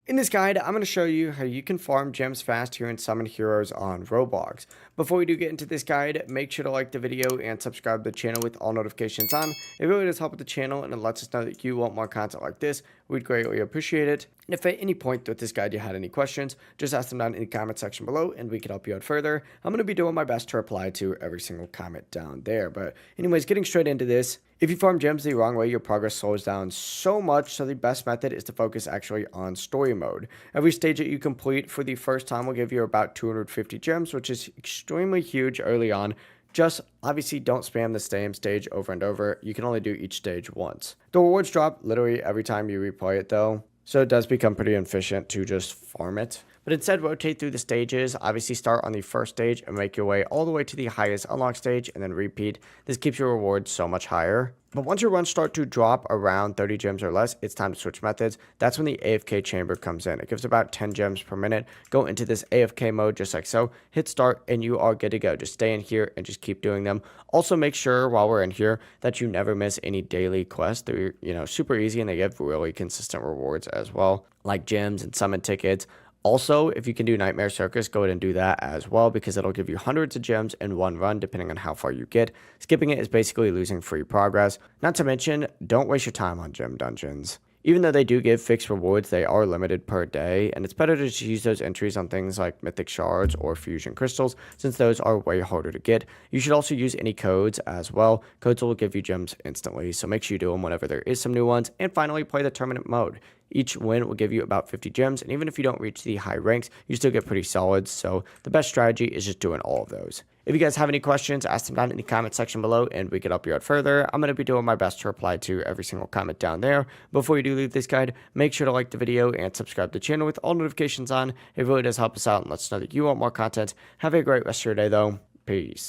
In this guide, I'm going to show you how you can farm gems fast here and summon heroes on Roblox. Before we do get into this guide, make sure to like the video and subscribe to the channel with all notifications on. It really does help with the channel and it lets us know that you want more content like this. We'd greatly appreciate it. And if at any point with this guide you had any questions, just ask them down in the comment section below and we can help you out further. I'm going to be doing my best to reply to every single comment down there. But anyways, getting straight into this. If you farm gems the wrong way, your progress slows down so much, so the best method is to focus actually on story mode. Every stage that you complete for the first time will give you about 250 gems, which is extremely huge early on. Just obviously don't spam the same stage over and over. You can only do each stage once. The rewards drop literally every time you replay it though, so it does become pretty efficient to just farm it. But instead, rotate through the stages. Obviously, start on the first stage and make your way all the way to the highest unlock stage and then repeat. This keeps your rewards so much higher. But once your runs start to drop around 30 gems or less, it's time to switch methods. That's when the AFK chamber comes in. It gives about 10 gems per minute. Go into this AFK mode just like so. Hit start and you are good to go. Just stay in here and just keep doing them. Also, make sure while we're in here that you never miss any daily quests. They're, super easy and they give really consistent rewards as well, like gems and summon tickets. Also, if you can do Nightmare Circus, go ahead and do that as well because it'll give you hundreds of gems in one run depending on how far you get. Skipping it is basically losing free progress. Not to mention, don't waste your time on gem dungeons. Even though they do give fixed rewards, they are limited per day, and it's better to just use those entries on things like mythic shards or fusion crystals, since those are way harder to get. You should also use any codes as well. Codes will give you gems instantly, so make sure you do them whenever there is some new ones. And finally, play the tournament mode. Each win will give you about 50 gems, and even if you don't reach the high ranks, you still get pretty solid, so the best strategy is just doing all of those. If you guys have any questions, ask them down in the comment section below, and we can help you out further. I'm going to be doing my best to reply to every single comment down there. Before you do leave this guide, make sure to like the video and subscribe to the channel with all notifications on. It really does help us out and lets us know that you want more content. Have a great rest of your day, though. Peace.